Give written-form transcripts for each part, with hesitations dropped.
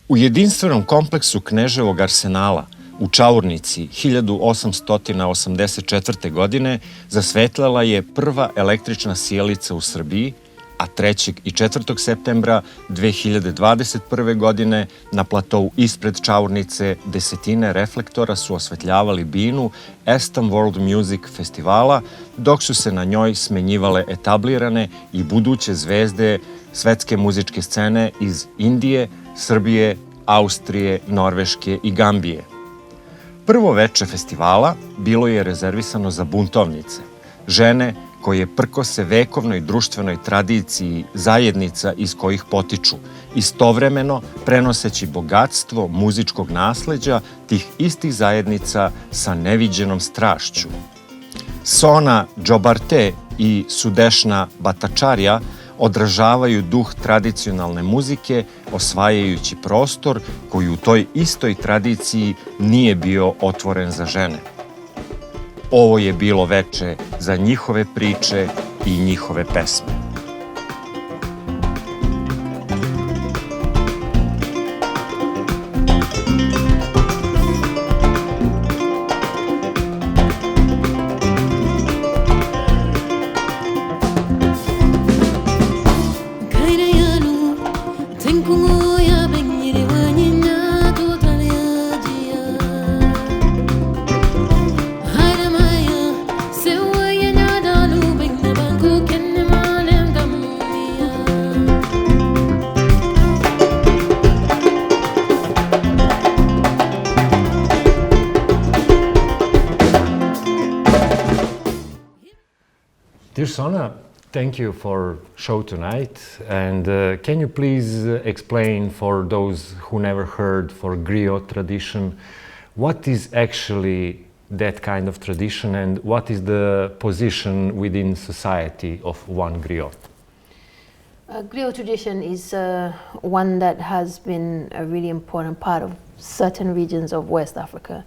U jedinstvenom kompleksu Kneževog arsenala u Čaurnici 1884. godine zasvetlela je prva električna sijalica u Srbiji, a 3. i 4. septembra 2021. godine na platou ispred Čaurnice desetine reflektora su osvetljavali binu ESTAM World Music festivala, dok su se na njoj smenjivale etablirane i buduće zvezde svetske muzičke scene iz Indije, Srbije, Austrije, Norveške i Gambije. Prvo veče festivala bilo je rezervisano za buntovnice, žene koje prkose vekovnoj društvenoj tradiciji zajednica iz kojih potiču, istovremeno prenoseći bogatstvo muzičkog nasleđa tih istih zajednica sa neviđenom strašću. Sona Jobarteh i Sudešna Bhattacharya odražavaju duh tradicionalne muzike, osvajajući prostor koji u toj istoj tradiciji nije bio otvoren za žene. Ovo je bilo veče za njihove priče i njihove pesme. Dear Sona, thank you for show tonight, and can you please explain for those who never heard for griot tradition, what is actually that kind of tradition and what is the position within society of one griot? Griot tradition is one that has been a really important part of certain regions of West Africa.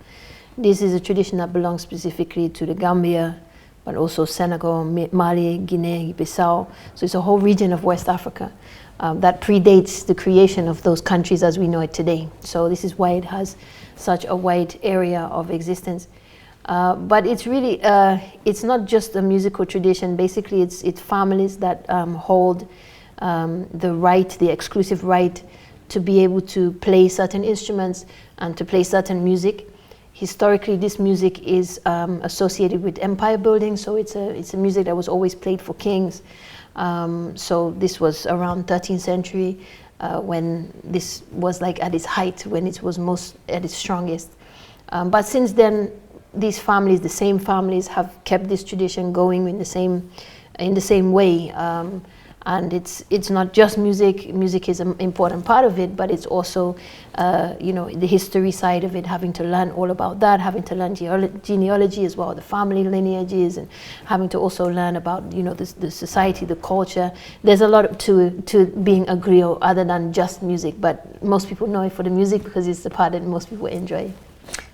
This is a tradition that belongs specifically to the Gambia, but also Senegal, Mali, Guinea-Bissau. So it's a whole region of West Africa that predates the creation of those countries as we know it today. So this is why it has such a wide area of existence. But it's really, it's not just a musical tradition. Basically, it's families that hold the right, the exclusive right to be able to play certain instruments and to play certain music. Historically, this music is associated with empire building, so it's a music that was always played for kings. So this was around 13th century when this was like at its height, when it was most at its strongest. But since then, these families, the same families, have kept this tradition going in the same way. And it's not just music. Music is an important part of it, but it's also, you know, the history side of it, having to learn all about that, having to learn genealogy as well, the family lineages, and having to also learn about, you know, the society, the culture. There's a lot to being a griot other than just music, but most people know it for the music because it's the part that most people enjoy.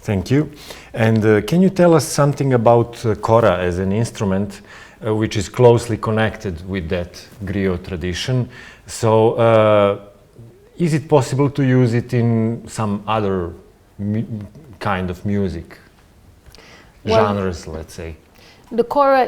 Thank you. And can you tell us something about Kora as an instrument? Which is closely connected with that griot tradition. So, is it possible to use it in some other kind of music genres, let's say? The Kora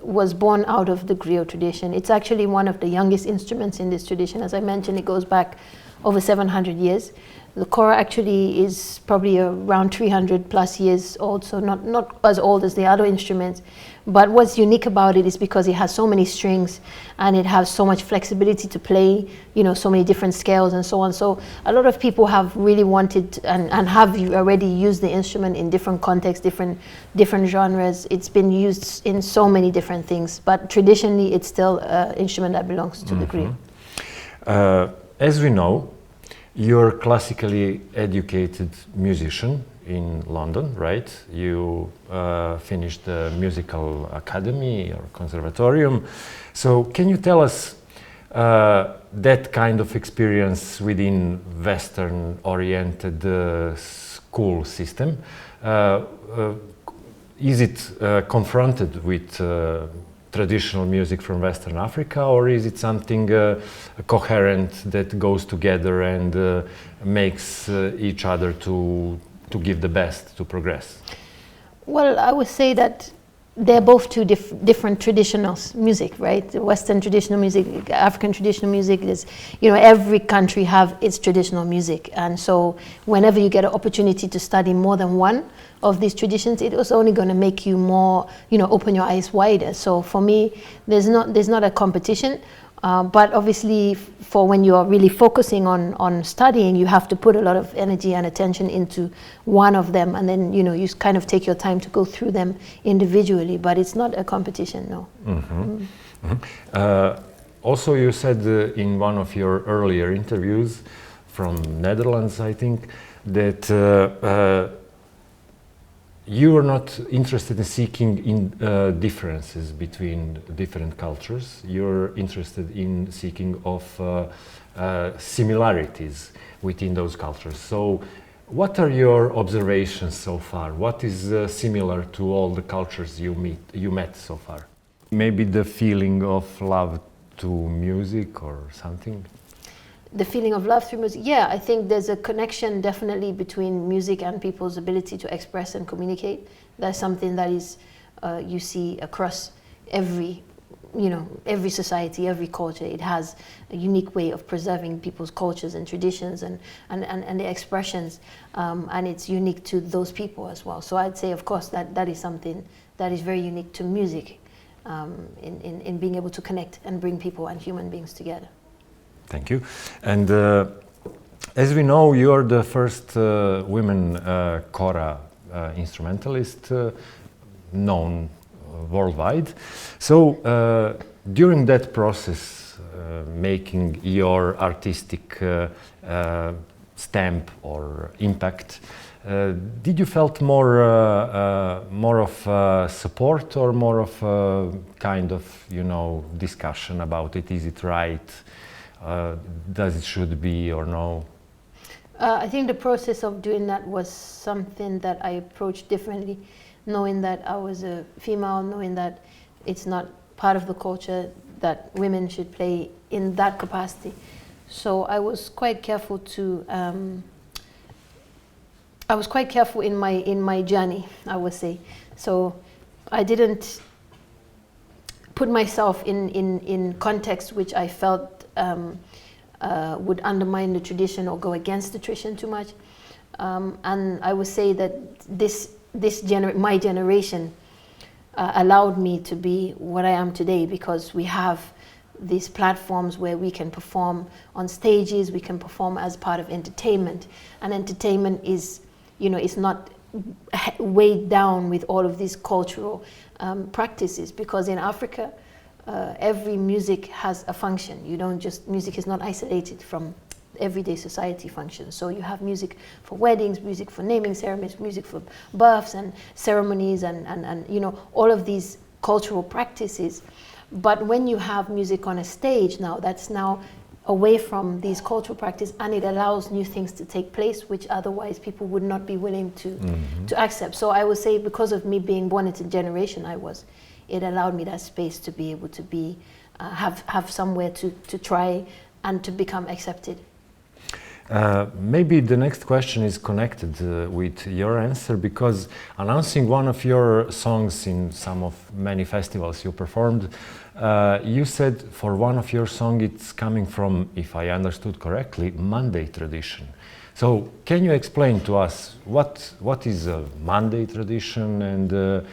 was born out of the griot tradition. It's actually one of the youngest instruments in this tradition. As I mentioned, it goes back over 700 years. The Kora actually is probably around 300 plus years old, so not as old as the other instruments. But what's unique about it is because it has so many strings and it has so much flexibility to play, you know, so many different scales and so on. So a lot of people have really wanted and have already used the instrument in different contexts, different genres. It's been used in so many different things, but traditionally it's still an instrument that belongs to the griot. as we know, you're a classically educated musician in London, right? You finished the musical academy or conservatorium. So can you tell us that kind of experience within Western-oriented school system? Is it confronted with traditional music from Western Africa, or is it something coherent that goes together and makes each other to give the best, to progress? Well, I would say that they're both two different traditional music, right? The Western traditional music, African traditional music is, you know, every country have its traditional music. And so whenever you get an opportunity to study more than one of these traditions, it was only going to make you more, you know, open your eyes wider. So for me, there's not a competition. But obviously, for when you are really focusing on studying, you have to put a lot of energy and attention into one of them, and then you kind of take your time to go through them individually. But it's not a competition, no. Mm-hmm. Mm-hmm. Also, you said in one of your earlier interviews from Netherlands, I think, that you are not interested in seeking differences between different cultures. You're interested in seeking of similarities within those cultures. So what are your observations so far? What is similar to all the cultures you met so far? Maybe the feeling of love to music or something? The feeling of love through music, yeah, I think there's a connection definitely between music and people's ability to express and communicate. That's something that is you see across every society, every culture. It has a unique way of preserving people's cultures and traditions and their expressions, and it's unique to those people as well. So I'd say, of course, that is something that is very unique to music, in being able to connect and bring people and human beings together. Thank you. And as we know, you are the first women Kora instrumentalist known worldwide. So during that process, making your artistic stamp or impact, did you felt more of support or more of a kind of discussion about it? Is it right? Does it should be or no? I think the process of doing that was something that I approached differently, knowing that I was a female, knowing that it's not part of the culture that women should play in that capacity. So I was quite careful to. I was quite careful in my journey, I would say. So I didn't put myself in context which I felt would undermine the tradition or go against the tradition too much. And I would say that my generation allowed me to be what I am today, because we have these platforms where we can perform on stages, we can perform as part of entertainment. And entertainment is, it's not weighed down with all of these cultural practices, because in Africa, every music has a function. Music is not isolated from everyday society functions. So you have music for weddings, music for naming ceremonies, music for births and ceremonies and all of these cultural practices. But when you have music on a stage now, that's now away from these cultural practices, and it allows new things to take place which otherwise people would not be willing to accept. So I would say, because of me being born into the generation I was, it allowed me that space to be able to be, have somewhere to try and to become accepted. Maybe the next question is connected with your answer, because announcing one of your songs in some of many festivals you performed, you said for one of your songs it's coming from, if I understood correctly, Monday tradition. So can you explain to us what is a Monday tradition and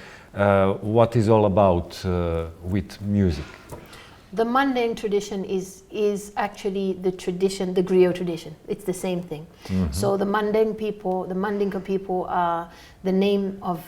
what is all about with music? The Manding tradition is actually the tradition, the Griot tradition. It's the same thing. Mm-hmm. So the Manding people, the Mandinka people, are the name of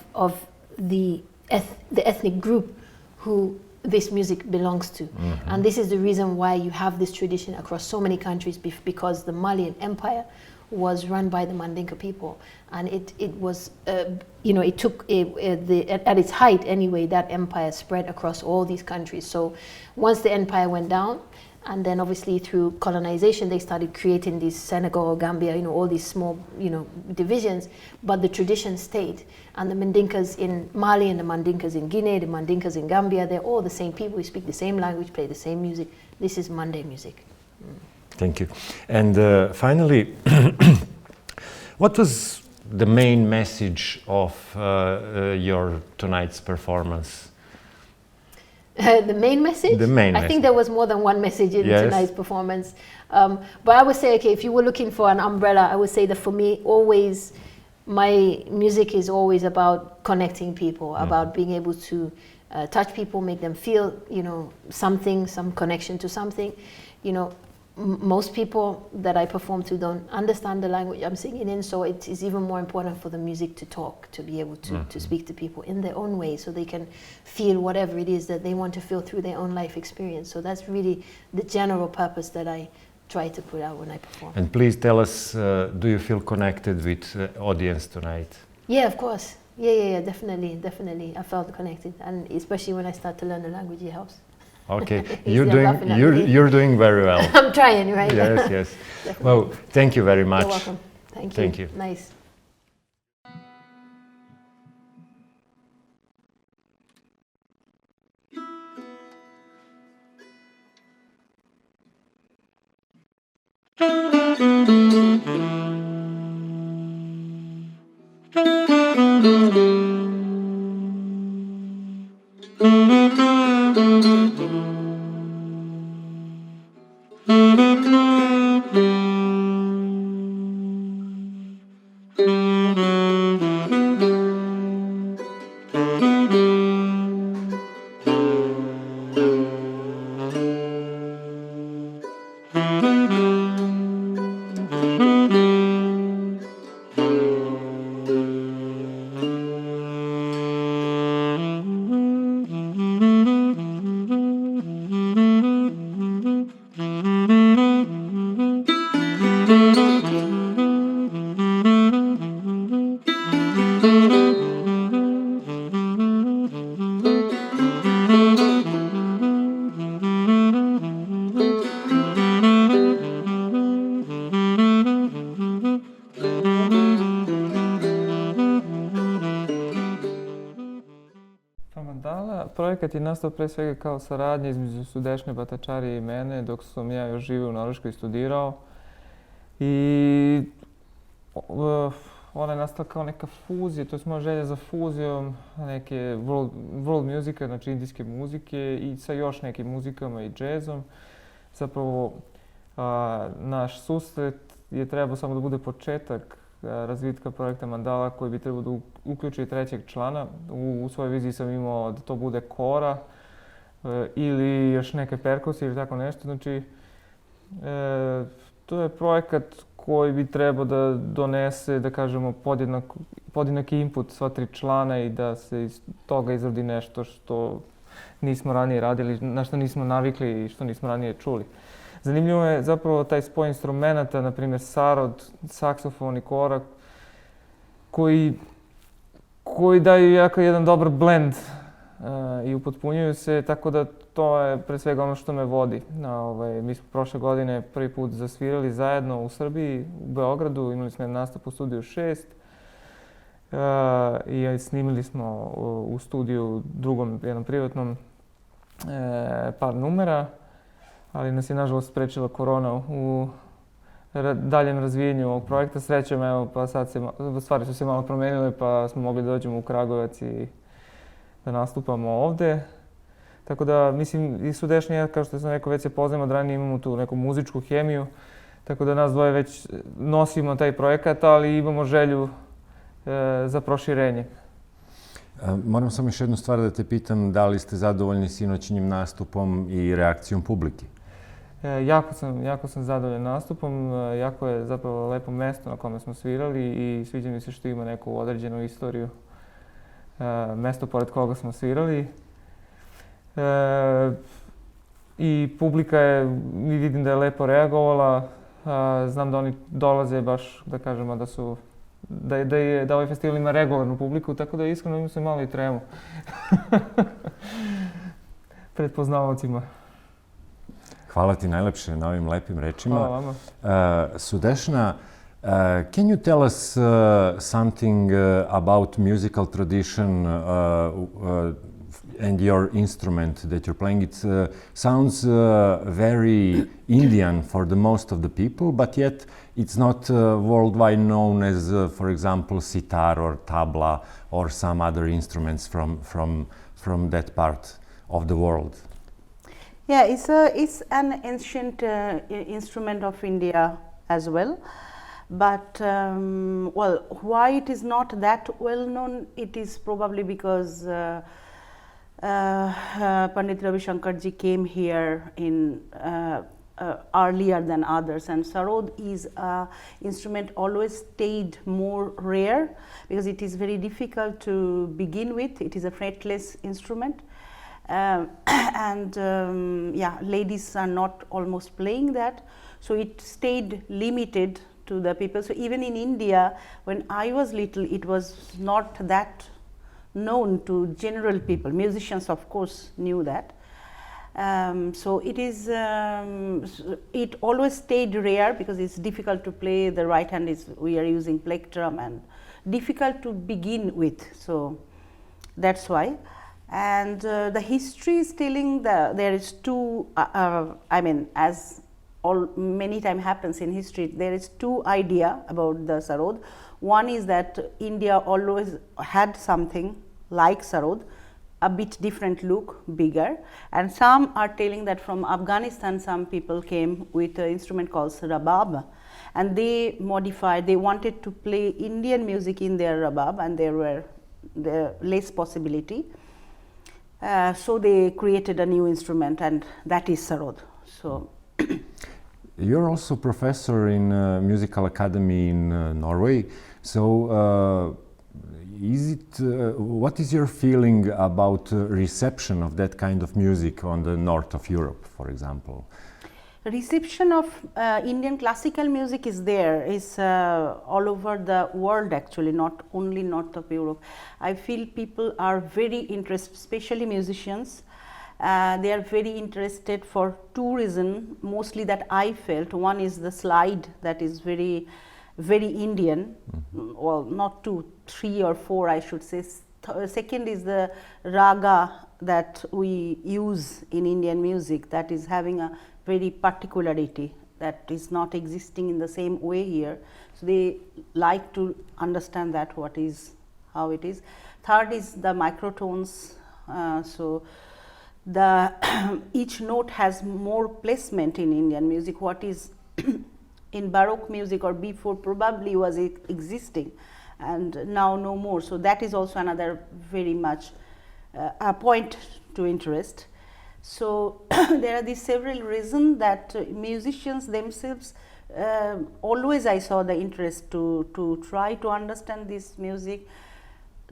the ethnic group who this music belongs to. And this is the reason why you have this tradition across so many countries, because the Malian Empire was run by the Mandinka people, and it was, it took at its height anyway, that empire spread across all these countries. So once the empire went down, and then obviously through colonization, they started creating these Senegal, Gambia, all these small, divisions, but the tradition stayed. And the Mandinkas in Mali and the Mandinkas in Guinea, the Mandinkas in Gambia, they're all the same people. We speak the same language, play the same music. This is Mande music. Thank you. And finally, what was the main message of your tonight's performance? The main message? The main I think there was more than one message in tonight's performance. But I would say, okay, if you were looking for an umbrella, I would say that for me, always, my music is always about connecting people, about being able to touch people, make them feel, something, some connection to something. Most people that I perform to don't understand the language I'm singing in, so it is even more important for the music to talk, to be able to speak to people in their own way, so they can feel whatever it is that they want to feel through their own life experience. So that's really the general purpose that I try to put out when I perform. And please tell us, do you feel connected with audience tonight? Yeah, of course. Yeah, definitely. I felt connected, and especially when I start to learn the language, it helps. Okay, you're doing very well. I'm trying, right? Yes. Well, thank you very much. You're welcome. Thank you. Thank you. Nice. Projekat je nastao pre svega kao saradnja između Sudešne Batačarije i mene dok sam ja još živio u Norveškoj i studirao. I ona je nastala kao neka fuzija, to je moja želja za fuzijom neke world muzike, znači indijske muzike i sa još nekim muzikama i džezom. Zapravo naš susret je trebao samo da bude početak razvitka projekta Mandala koji bi trebao da uključi trećeg člana. U svojoj viziji sam imao da to bude Kora ili još neke perkusije ili tako nešto. Znači, to je projekat koji bi trebao da donese, da kažemo, podjednaki input sva tri člana i da se iz toga izrodi nešto što nismo ranije radili, na što nismo navikli i što nismo ranije čuli. Zanimljivo je zapravo taj spoj instrumenta, na primjer sarod, saksofon i kora, koji daju jako jedan dobar blend i upotpunjuju se, tako da to je pre svega ono što me vodi. Mi smo prošle godine prvi put zasvirali zajedno u Srbiji, u Beogradu, imali smo jedan nastup u studiju 6 i snimili smo u studiju drugom, jednom privatnom, par numera. Ali nas je nažalost sprečila korona u daljem razvijenju ovog projekta. Srećom, evo, pa sad stvari su se malo promenile pa smo mogli da dođemo u Kragujevac i da nastupamo ovde. Tako da, mislim, i Sudešnji, kao što sam rekao, već se poznajemo od ranije, imamo tu neku muzičku hemiju. Tako da nas dvoje već nosimo taj projekat, ali imamo želju za proširenje. Moram samo još jednu stvar da te pitam, da li ste zadovoljni sinoćnjim nastupom i reakcijom publike? Jako sam zadovoljan nastupom, jako je zapravo lepo mesto na kome smo svirali i sviđa mi se što ima neku određenu istoriju, mesto pored koga smo svirali. I publika je, vidim da je lepo reagovala. Znam da oni dolaze baš, da kažemo, da ovaj festival ima regularnu publiku, tako da iskreno imam se malo i tremu pred poznavaocima. Hvala ti najlepše na ovim lepim rečima. Hvala vama. Sudeshna, can you tell us something about musical tradition and your instrument that you're playing? It sounds very Indian for the most of the people, but yet it's not worldwide known as, for example, sitar or tabla or some other instruments from that part of the world. Yeah, it's an ancient instrument of India as well. But well, why it is not that well known? It is probably because Pandit Ravi Shankarji came here in earlier than others, and sarod is an instrument always stayed more rare because it is very difficult to begin with. It is a fretless instrument. Yeah, ladies are not almost playing that, so it stayed limited to the people. So even in India, when I was little, it was not that known to general people. Musicians, of course, knew that. So it is, it always stayed rare because it's difficult to play. The right hand is, we are using plectrum, and difficult to begin with. So that's why. And the history is telling there is two, I mean, as many times happens in history, there is two ideas about the sarod. One is that India always had something like sarod, a bit different look, bigger, and some are telling that from Afghanistan some people came with an instrument called rabab, and they modified, they wanted to play Indian music in their rabab, and there were less possibility. So they created a new instrument, and that is sarod. So you're also professor in musical academy in Norway. So what is your feeling about reception of that kind of music on the north of Europe, for example? Reception of Indian classical music is there, is all over the world actually, not only north of Europe. I feel people are very interested, especially musicians. They are very interested for two reasons, mostly that I felt. One is the slide that is very, very Indian, well, not two, three or four I should say. Second is the raga that we use in Indian music, that is having a very particularity that is not existing in the same way here. So they like to understand that what is, how it is. Third is the microtones. So the each note has more placement in Indian music. What is in Baroque music or before probably was existing, and now no more. So that is also another very much a point to interest. So there are these several reasons that musicians themselves always I saw the interest to try to understand this music,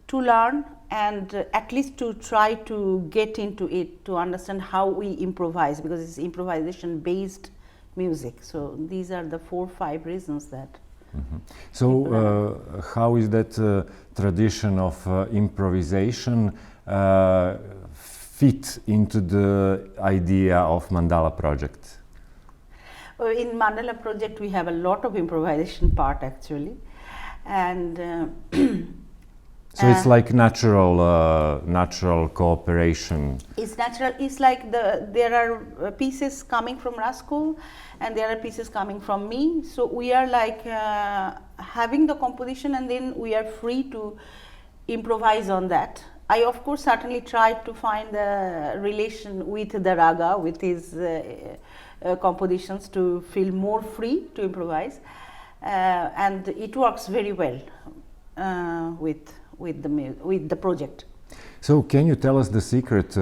to learn, and at least to try to get into it, to understand how we improvise, because it's improvisation based music. So these are the 4 or 5 reasons that. So how is that tradition of improvisation fit into the idea of Mandala project? In Mandala project we have a lot of improvisation part actually, and so it's like natural cooperation. It's natural. It's like there are pieces coming from Raskol, and there are pieces coming from me. So we are like having the composition, and then we are free to improvise on that. I of course certainly tried to find the relation with the raga, with his compositions, to feel more free to improvise, and it works very well with the project. So can you tell us the secret?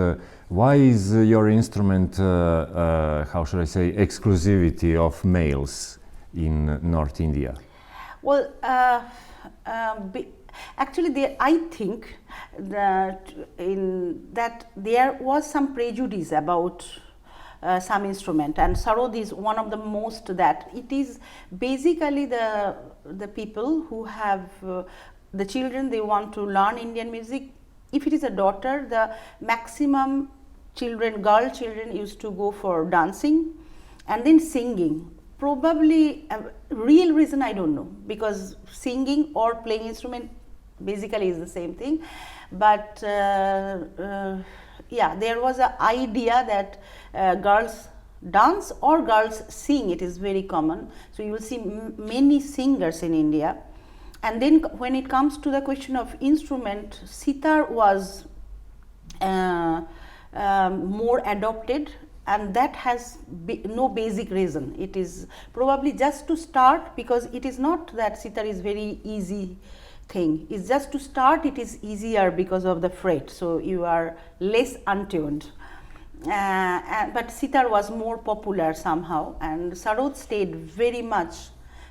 Why is your instrument, how should I say, exclusivity of males in North India? Well, Actually, I think that there was some prejudice about some instrument, and sarod is one of the most that it is basically the people who have the children, they want to learn Indian music. If it is a daughter, the maximum girl children used to go for dancing and then singing. Probably real reason I don't know, because singing or playing instrument basically is the same thing, but yeah, there was an idea that girls dance or girls sing. It is very common, so you will see many singers in India. And then when it comes to the question of instrument, sitar was more adopted, and that has no basic reason. It is probably just to start, because it is not that sitar is very easy thing. It's just to start, it is easier because of the fret, so you are less untuned. But sitar was more popular somehow, and sarod stayed very much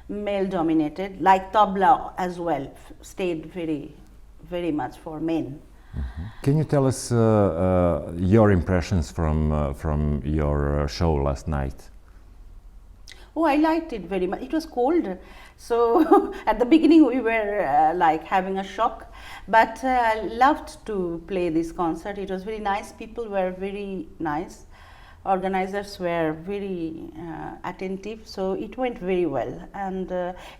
male dominated, like tabla as well stayed very much for men. Can you tell us your impressions from your show last night? Oh, I liked it very much. It was cold, so at the beginning we were like having a shock, but loved to play this concert. It was very nice. People were very nice. Organizers were very attentive, so it went very well. And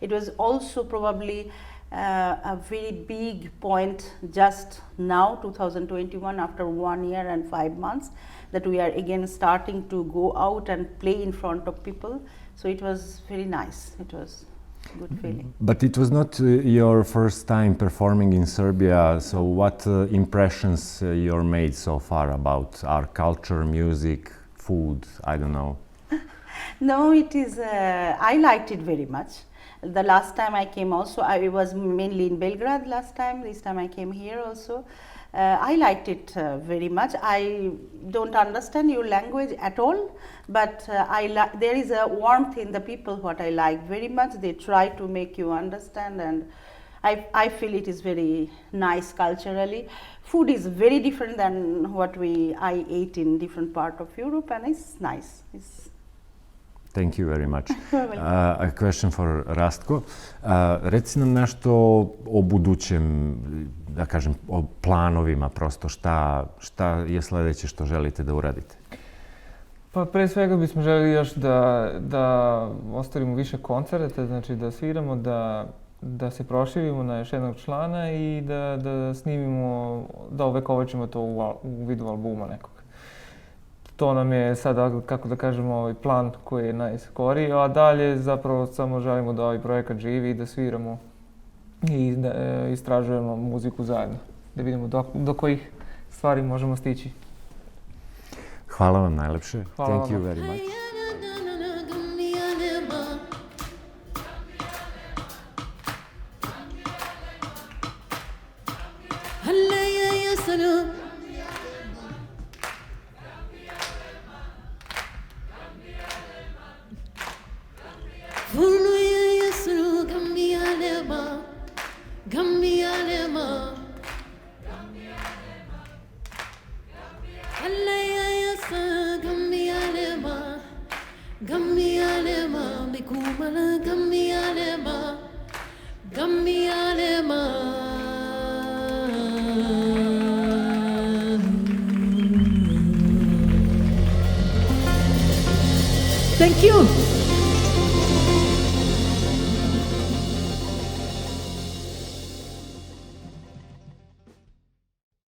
it was also probably a very big point just now, 2021, after 1 year and 5 months, that we are again starting to go out and play in front of people. So it was very nice. It was a good feeling. But it was not your first time performing in Serbia, so what impressions you're made so far about our culture, music, food, I don't know? No, it is, I liked it very much. The last time I came also, I was mainly in Belgrade last time. This time I came here also. I liked it very much. I don't understand your language at all, but there is a warmth in the people what I like very much. They try to make you understand, and I feel it is very nice culturally. Food is very different than what I ate in different part of Europe, and it's nice. Thank you very much. A question for Rastko. Reci nam nešto o budućem, da kažem, o planovima, prosto šta je sledeće što želite da uradite? Pa pre svega bismo želeli još da ostvarimo više koncerta, znači da sviramo, da se proširimo na još jednog člana i da snimimo, da ovekovečimo to u vidu albuma nekog. To nam je sada, kako da kažemo, plan koji je na Kori, a dalje zapravo samo želimo da ovaj projekat živi i da sviramo i da istražujemo muziku zajedno, da vidimo do kojih stvari možemo stići. Hvala vam najlepše. Hvala Thank you vam. very much. Thank you.